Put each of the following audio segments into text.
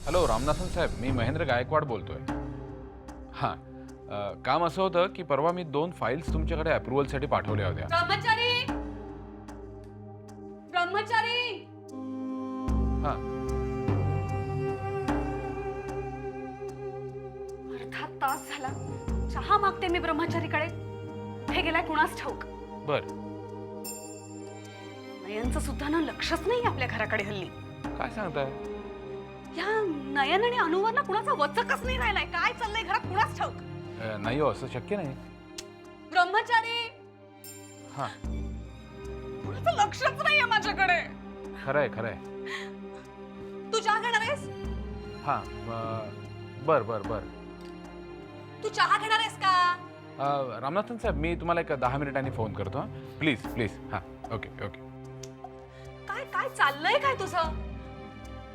Hello Ramanathan साहेब, मी महेंद्र गायकवाड बोलतोय. हां, काम असं होतं की परवा मी 2 फाईल्स तुमच्याकडे अप्रूव्हलसाठी पाठवल्या होत्या. ब्रह्मचारी ब्रह्मचारी हां, अर्धा तास झाला चहा मागते मी ब्रह्मचारीकडे. हे गेलाय कुणास ठाऊक. बरं. नयनचं सुद्धा ना लक्षच नाही आपल्या घराकडे हल्ली. काय सांगताय? या नयन आणि अनुवर ना कुणाचा वचकच नाही राहिलाय. काय चाललंय घरात कुणास ठाऊक. नाही हो, असं शक्य नाही. ब्रह्मचारी हां, कुणाचं लक्षच नाहीये माझ्याकडे. खरंय खरंय. तू चहा घेणार आहेस? हां, बरं बरं बरं. तू चहा घेणार आहेस का? रामनाथन साहेब, मी तुम्हाला एक 10 मिनिटांनी फोन करतो. हां, प्लीज प्लीज. हां, ओके ओके. काय काय चाललंय काय तुझं?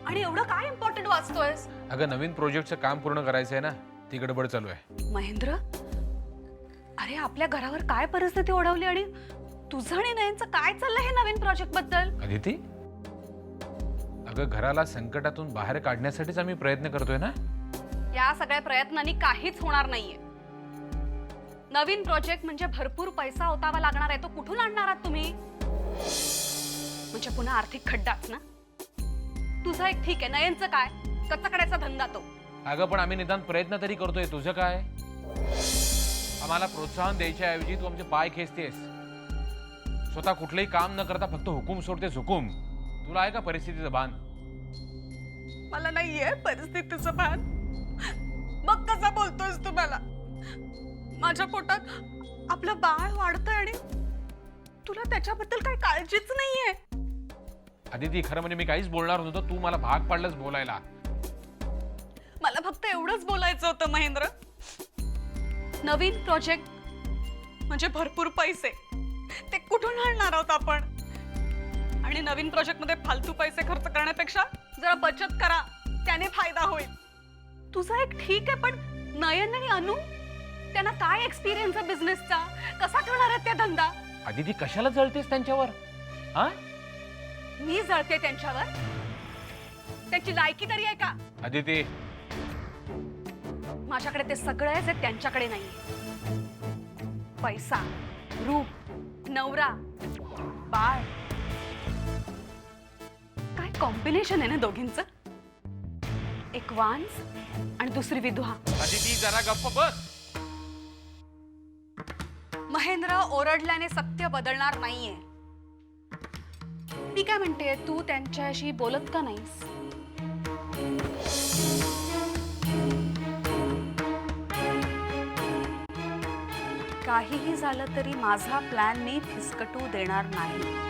आणि एवढं काय इम्पॉर्टंट वाचतोयस? अगं, नवीन प्रोजेक्टचं काम पूर्ण करायचं आहे ना, ती गडबड चालू आहे. महेंद्र, अरे आपल्या घरावर काय परिस्थिती ओढवली आणि तुझं आणि नयनचं काय चाललंय हे नवीन प्रोजेक्ट बद्दल? अदिती, अगं घराला संकटातून बाहेर काढण्यासाठीच आम्ही प्रयत्न करतोय ना. या सगळ्या प्रयत्नांनी काहीच होणार नाहीये. नवीन प्रोजेक्ट म्हणजे भरपूर पैसा ओतावा लागणार आहे. तो कुठून आणणार आहात तुम्ही? म्हणजे पुन्हा आर्थिक खड्डाच ना. तुझं एक ठीक आहे, नयनचं काय? कचकड्याचा धंदा तो. अगं पण आम्ही निदान प्रयत्न तरी करतोय. तुझं काय? आम्हाला प्रोत्साहन द्यायच्या ऐवजी तू आमचे पाय खेचतेस. स्वतः कुठलंही काम न करता फक्त हुकूम सोडतेस. हुकूम. तुला आहे का परिस्थितीचं भान? मला नाहीये परिस्थितीचं भान. मग कसं बोलतोयस तू मला? माझ्या पोटात आपलं बाळ वाढतंय आणि तुला त्याच्याबद्दल काही काळजीच नाहीये. अदिती, खरं म्हणजे मी काहीच बोलणार नव्हतो. तू मला भाग पाडलंस बोलायला. मला फक्त एवढंच बोलायचं होतं महेंद्र. नवीन प्रोजेक्ट म्हणजे भरपूर पैसे. ते कुठून आणणार आहोत आपण? आणि नवीन प्रोजेक्ट मध्ये फालतू पैसे खर्च करण्यापेक्षा जरा बचत करा, त्याने फायदा होईल. तुझा एक ठीक आहे, पण नयन आणि अनु, त्यांना काय एक्सपिरियन्स आहे बिझनेसचा? कसा करणार आहे त्या धंदा? अदिती, कशाला जळतेस त्यांच्यावर? हा, मी जळते त्यांच्यावर? त्यांची लायकी तरी आहे का? अदिती, माझ्याकडे ते सगळं आहे जे त्यांच्याकडे नाही. पैसा, रूप, नवरा, बाळ. काय कॉम्बिनेशन आहे ना दोघींचं. एक वांस आणि दुसरी विधवा. अदिती जरा गप्प बस. महेंद्र, ओरडल्याने सत्य बदलणार नाहीये. मी काय म्हणते, तू त्यांच्याशी बोलत का नाहीस? काहीही झालं तरी माझा प्लॅन मी फिसकटू देणार नाही.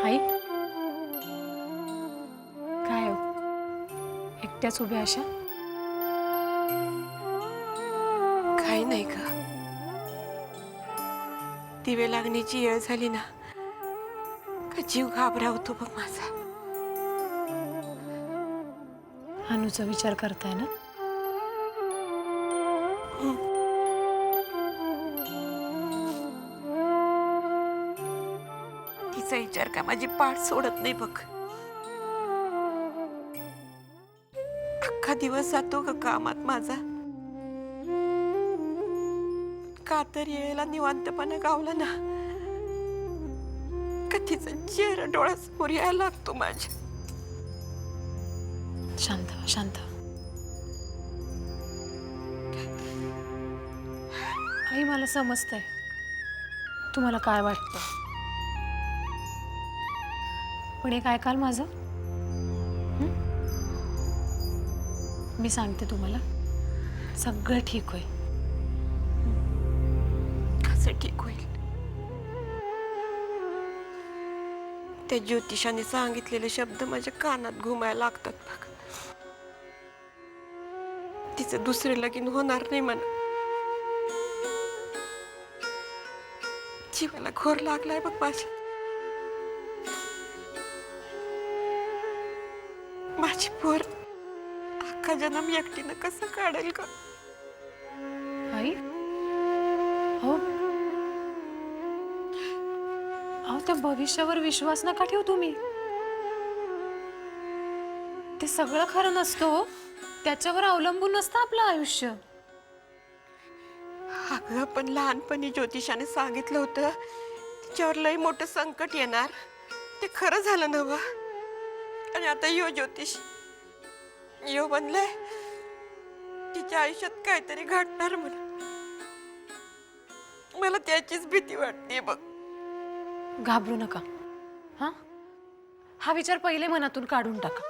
आई, काय हो, एकट्याच उभ्या अशा? काही नाही ग. दिवे लागण्याची वेळ झाली ना का जीव घाबरावतो बघ माझा. अनुचा विचार करताय ना? तिचा विचार का माझी पाठ सोडत नाही बघ. अख्खा दिवस जातो ग कामात माझा. का तर येळेला निवांतपणा गावला ना का तिचा चेहरा डोळ्यासमोर यायला लागतो माझ्या. शांत व्हा, शांत व्हा. आई, मला समजतंय तुम्हाला काय वाटतं, पण एक ऐकाल माझं? मी सांगते तुम्हाला, सगळं ठीक होईल. कसं ठीक होईल? त्या ज्योतिषाने सांगितलेले शब्द माझ्या कानात घुमायला लागतात बघ. तिचं दुसरे लगीन होणार नाही म्हणा. जीवाला घोर लागलाय बघ माझ्या. माझी पोर अख्खा जन्म एकटीनं कसं काढेल का? आई हो अहो त्या भविष्यावर विश्वास नका ठेवू तुम्ही. ते सगळं खरं नसतं हो. त्याच्यावर अवलंबून नसतं आपलं आयुष्य. अगं पण लहानपणी ज्योतिषाने सांगितलं होतं तिच्यावर लय मोठं संकट येणार. ते खरं झालं ना वा. आणि आता यो ज्योतिष यो बनलाय तिच्या आयुष्यात काहीतरी घडणार म्हणून. मला त्याचीच भीती वाटते बघ. घाबरू नका. हा विचार पहिले मनातून काढून टाका.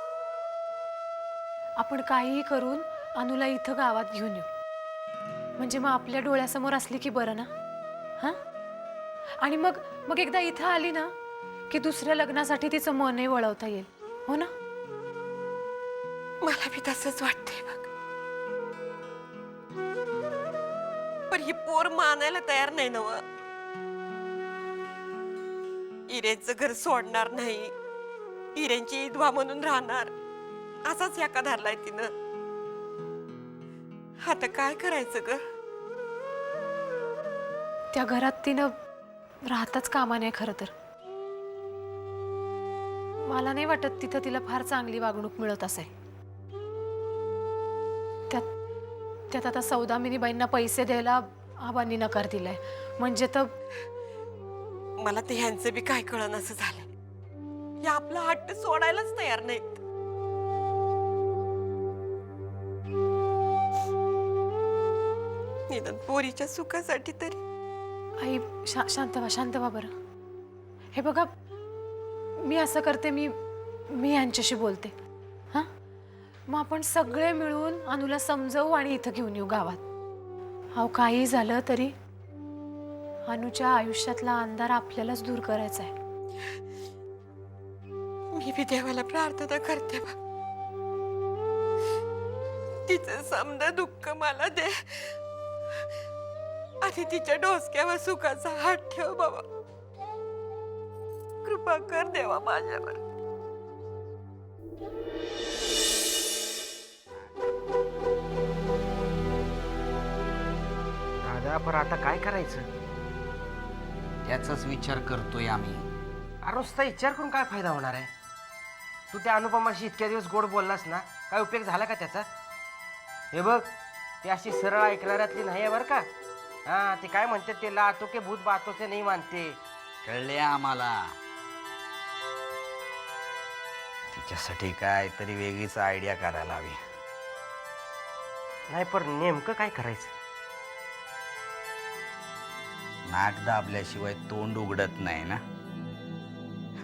आपण काहीही करून अनुला इथं गावात घेऊन येऊ. म्हणजे मग आपल्या डोळ्यासमोर असली की बरं ना. हा आणि मग मग एकदा इथं आली ना की दुसऱ्या लग्नासाठी तिचं मनही वळवता येईल. हो ना. मला बी तसंच वाटतंय बघ. पण ही पोर मानायला तयार नाही ना व. इरेंचं घर सोडणार नाही, इरेंची विधवा म्हणून राहणार असाच याका धरलाय तिनं. आता काय करायचं ग? त्या घरात तिनं राहताच कामा नये खरं तर. मला नाही वाटत तिथं तिला फार चांगली वागणूक मिळत असेल. त्यात आता सौदामिनीबाईंना पैसे द्यायला आबांनी नकार दिलाय. म्हणजे तर मला ते ह्यांचं बी काय कळण असं झालंय. हे आपला हट्ट सोडायलाच तयार नाहीत. निदान पोरीच्या सुखासाठी तरी. आई शांत व्हा बरं. हे बघा मी असं करते. मी यांच्याशी बोलते. हां मग आपण सगळे मिळून अनुला समजवू आणि इथं घेऊन येऊ गावात. अहो काही झालं तरी अनुच्या आयुष्यातला अंधार आपल्यालाच दूर करायचा आहे. मी बी देवाला प्रार्थना करते बा. तिचं समजा दुःख मला दे आणि तिच्या डोसक्यावर सुखाचा हात ठेव बाबा. कृपा कर देवा माझ्यावर. दादा पण आता काय करायचं? याचाच विचार करतोय आम्ही. अरे नुसता विचार करून काय फायदा होणार आहे? तू त्या अनुपमाशी इतक्या दिवस गोड बोललास ना, काय उपयोग झाला का त्याचा? हे बघ ती अशी सरळ ऐकणाऱ्यातली नाही आहे बरं का. हा ते काय म्हणते ते लातो के भूत बातोचे नाही मानते. कळले आम्हाला. तिच्यासाठी काय तरी वेगळीच आयडिया करायला हवी. नाही पण नेमकं काय करायचं? नाक दाबल्याशिवाय तोंड उघडत नाही ना.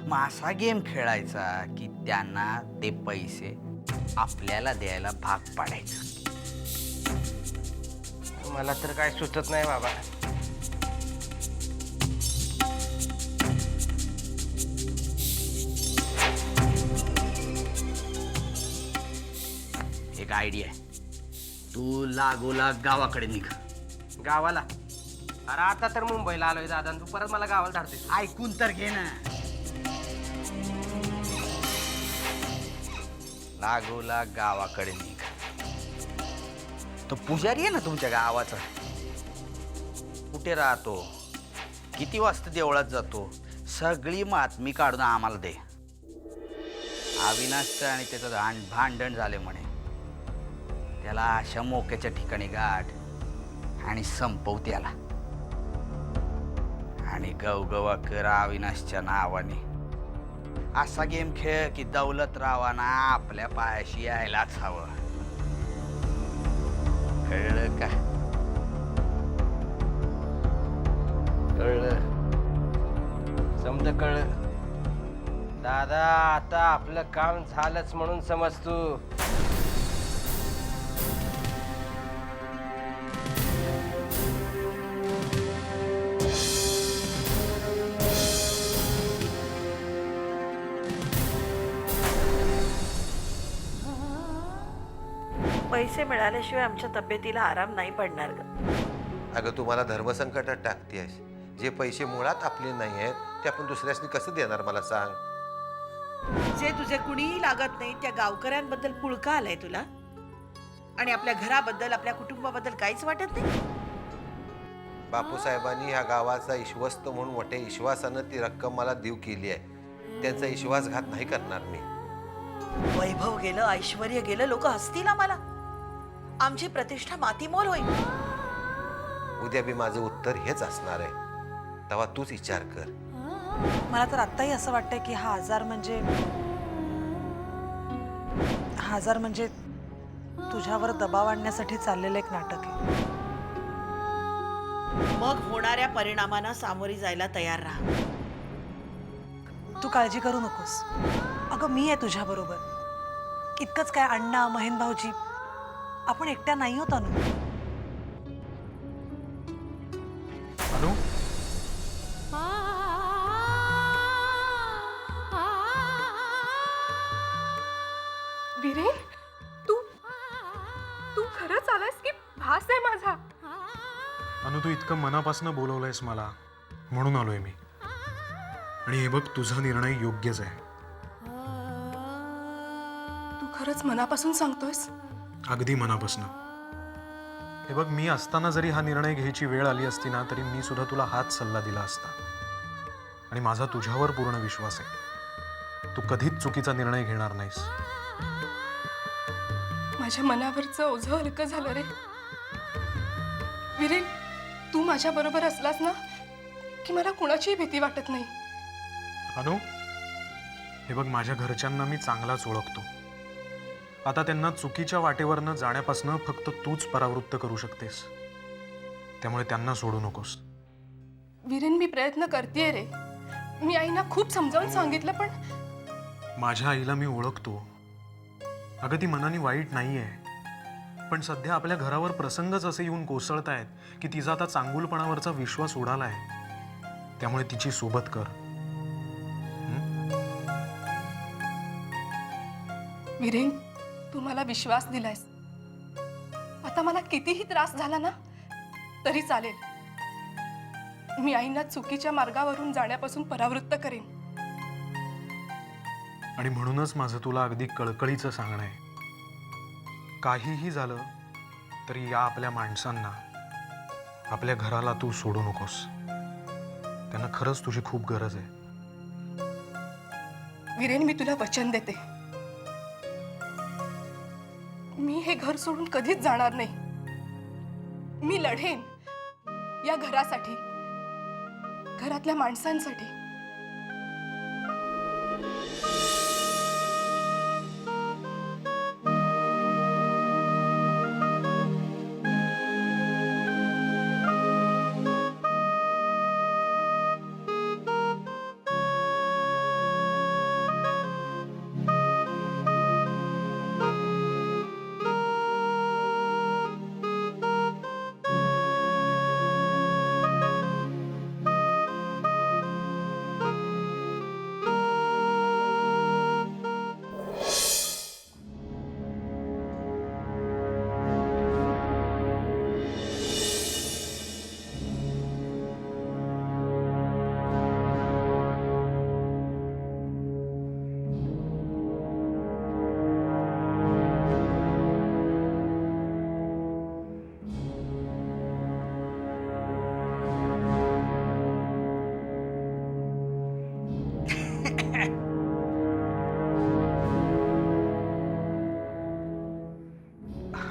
मग असा गेम खेळायचा की त्यांना ते पैसे आपल्याला द्यायला भाग पाडायचं. मला तर काय सुचत नाही बाबा. एक आयडिया आहे. तू लागोलाग गावाकडे निघ. गावाला? अरे आता तर मुंबईला आलोय दादा, तू परत मला गावाला धाडतेस. ऐकून तर घे ना. लागोलाग गावाकडे निघ. तो पुजारी आहे ना तुमच्या गावाचा, कुठे राहतो, किती वाजता देवळात जातो, सगळी बातमी काढून आम्हाला दे. अविनाशचं आणि त्याचं भांडण झाले म्हणे. त्याला अशा मोक्याच्या ठिकाणी गाठ आणि संपव त्याला. आणि गवगवा कर अविनाशच्या नावाने. असा गेम खेळ की दौलतरावांना आपल्या पायाशी यायलाच हवं. कळलं का? कळलं, समज कळलं दादा. आता आपलं काम झालंच म्हणून समज तू. पैसे मिळाल्याशिवाय आमच्या तब्येतीला आराम नाही पडणार ग. अगं तुम्हाला धर्मसंकटात टाकतेस. जे पैसे मुळात आपले नाही आहेत ते आपण दुसऱ्यासनी कसं देणार मला सांग. जे तुझे कुणीही लागत नाही त्या गावकऱ्यांबद्दल पुळका आलाय तुला आणि आपल्या घराबद्दल आपल्या कुटुंबाबद्दल काहीच वाटत नाही. बापूसाहेबांनी ह्या गावाचा विश्वस्त म्हणून मोठ्या विश्वासानं ती रक्कम मला देऊ केली आहे. त्यांचा विश्वासघात नाही करणार मी. वैभव गेलं, ऐश्वर्य गेलं, लोक हसतील आम्हाला. आमची प्रतिष्ठा मातीमोल होईल. उद्या बी माझं उत्तर हेच असणार आहे. तेव्हा तूच विचार कर. मला तर आत्ताही असं वाटतंय की हा आजार म्हणजे तुझ्यावर दबाव आणण्यासाठी चाललेलं एक नाटक आहे. मग होणाऱ्या परिणामांना सामोरी जायला तयार राहा. तू काळजी करू नकोस. अगं मी आहे तुझ्या बरोबर. इतकंच काय, अण्णा, महेन भाऊजी, आपण एकट्या नाही होत अनु. अनु विरे, तू तू खरंच आलास की भास आहे माझा? अनु, तू इतकं मनापासून बोलवलंयस मला म्हणून आलोय मी. आणि हे बघ, तुझा निर्णय योग्यच आहे. तू खरंच मनापासून सांगतोयस? अगदी मनापासून. हे बघ, मी असताना जरी हा निर्णय घ्यायची वेळ आली असती ना, तरी मी सुद्धा तुला हाच सल्ला दिला असता. आणि माझा तुझ्यावर पूर्ण विश्वास आहे. तू कधीच चुकीचा निर्णय घेणार नाहीस. माझ्या मनावरचं ओझं हलकं झालं रे. विरे, तू माझ्या बरोबर असलास ना की मला कुणाचीही भीती वाटत नाही. अनु, हे बघ, माझ्या घरच्यांना मी चांगलाच ओळखतो. आता त्यांना चुकीच्या वाटेवर जाण्यापासून फक्त तूच परावृत्त करू शकतेस. त्यामुळे त्यांना सोडू नकोस. विरेन, मी प्रयत्न करतेय रे. मी आईना खूप समजावून सांगितलं, पण माझ्या आईला मी ओळखतो. अगं, ती मनाने वाईट नाहीये. पण सध्या आपल्या घरावर प्रसंगच असे येऊन कोसळतायत की तिचा आता चांगुलपणावरचा विश्वास उडालाय. त्यामुळे तिची सोबत कर. विरेन, तू मला विश्वास दिलायस. आता मला कितीही त्रास झाला ना तरी चालेल. मी आईना चुकीच्या मार्गावरून जाण्यापासून परावृत्त करेन. आणि म्हणूनच माझं तुला अगदी कळकळीचं सांगणं आहे, काहीही झालं तरी या आपल्या माणसांना, आपल्या घराला तू सोडू नकोस. त्यांना खरंच तुझी खूप गरज आहे. विरेन, मी तुला वचन देते, मी हे घर सोडून कधीच जाणार नाही. मी लढेन या घरासाठी, घरातल्या माणसांसाठी.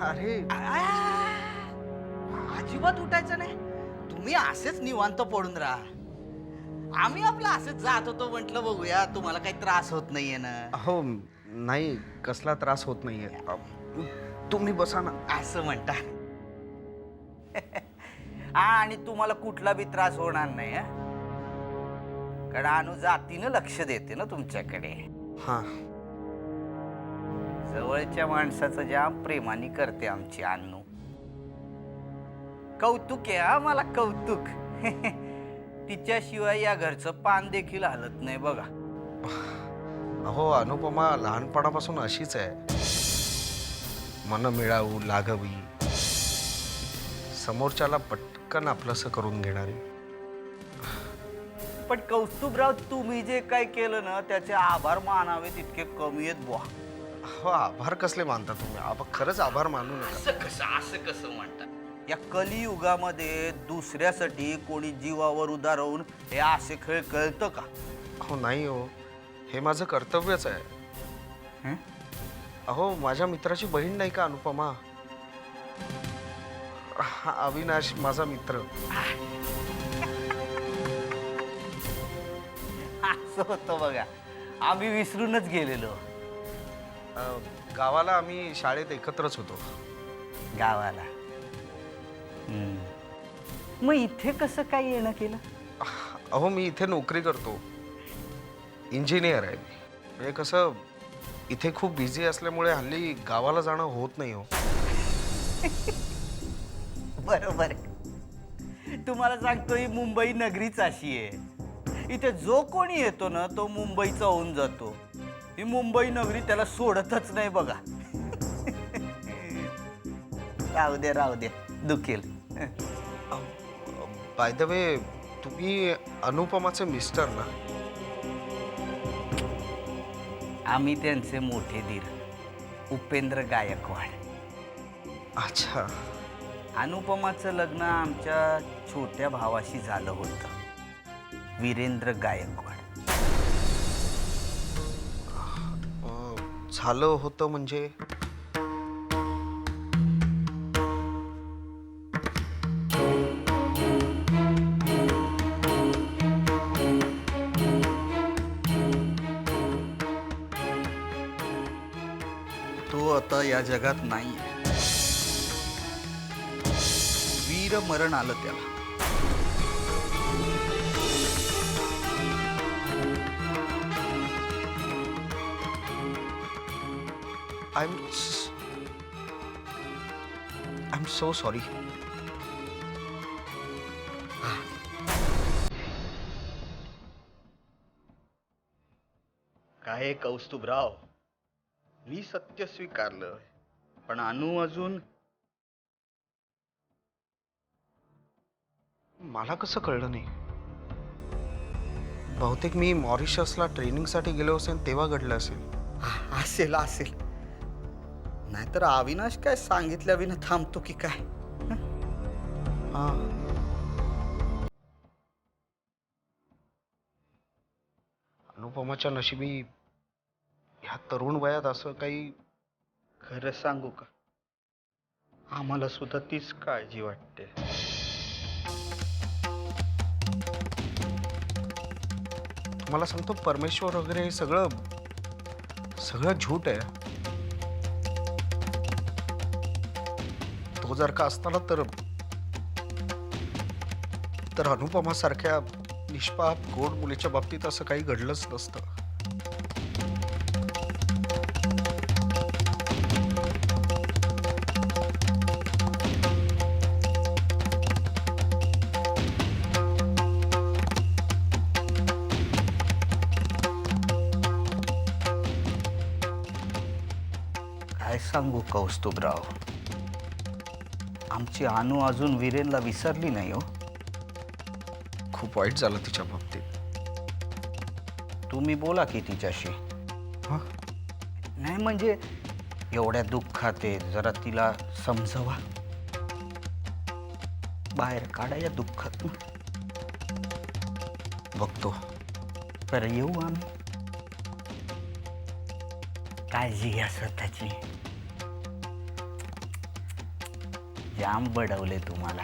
अरे अजिबात उठायचं नाही. तुम्ही असेच निवांत पडून राहा. आम्ही आपलं असंच जात होतो, म्हटलं बघूया तुम्हाला काही त्रास होत नाहीये ना. हो, नाही, कसला त्रास होत नाहीये. तुम्ही बसा ना. असं म्हणता. आणि तुम्हाला कुठला बी त्रास होणार नाही. कारण अनु जातीनं लक्ष देते ना तुमच्याकडे. हां, जवळच्या माणसाचं जाम प्रेमाने करते आमची अनु. कौतुक आहे हा, मला कौतुक. तिच्याशिवाय या घरचं पान देखील हलत नाही बघा. अहो, अनुपमा लहानपणापासून अशीच आहे. मन मिळावू लाघवी, समोरच्याला पटकन आपलंसं करून घेणारी. पण कौस्तुभराव तुम्ही जे काय केलं ना त्याचे आभार मानावे तितके कमी आहेत बुवा. हो, आभार कसले मानता तुम्ही? खरंच आभार मानू नका. असं कसं म्हणतात? या कलियुगामध्ये दुसऱ्यासाठी कोणी जीवावर उदाहरण हे असे खेळ कळतं का? हो नाही हो, हे माझं कर्तव्यच आहे. हं? अहो, माझ्या मित्राची बहीण नाही का अनुपमा? हा अविनाश माझा मित्र. असं होतं बघा, आम्ही विसरूनच गेलेलो. गावाला आम्ही शाळेत एकत्रच होतो. गावाला. मग इथे कसं काय येणं केलं? अहो, मी इथे नोकरी करतो, इंजिनियर आहे मी. म्हणजे कसं इथे खूप बिझी असल्यामुळे हल्ली गावाला जाणं होत नाही हो. बरोबर आहे. तुम्हाला सांगतो ही मुंबई नगरीच अशी आहे, इथे जो कोणी येतो ना तो मुंबईचा होऊन जातो. ही मुंबई नगरी त्याला सोडतच नाही बघा. राहू दे दुखेल. बाय द वे, तुम्ही अनुपमाचे मिस्टर ना? आम्ही त्यांचे मोठे धीर उपेंद्र गायकवाड. अच्छा. अनुपमाचं लग्न आमच्या छोट्या भावाशी झालं होतं, वीरेंद्र गायकवाड. झालं होतं म्हणजे? तो आता या जगात नाही. वीर मरण आलं त्याला. I'm so sorry. काय कौस्तुभराव, मी सत्य स्वीकारलं, पण अनु अजून. मला कसं कळलं नाही? बहुतेक मी मॉरिशसला ट्रेनिंगसाठी गेलो असेल तेव्हा घडलं असेल. असेल. नाहीतर अविनाश काय सांगितल्या विना थांबतो की काय? हा. अनुपमाच्या नशिबी ह्या तरुण वयात असं काही. खरं सांगू का, आम्हाला सुद्धा तीच काळजी वाटते. तुम्हाला सांगतो, परमेश्वर वगैरे हे सगळं झूट आहे. तो जर का असताना तर अनुपमा सारख्या निष्पाप गोड मुलीच्या बाबतीत असं काही घडलंच नसतं. काय सांगू कौस्तुभराव, आमची अनु अजून वीरेनला विसरली नाही हो. खूप वाईट झालं तिच्या बाबतीत. तुम्ही बोला की तिच्याशी. नाही म्हणजे एवढ्या दुःखात आहे, जरा तिला समजवा, बाहेर काढा या दुःखात. बघतो. बरं, येऊ आम्ही. काळजी घ्या स्वतःची. जाम बडवले तुम्हाला.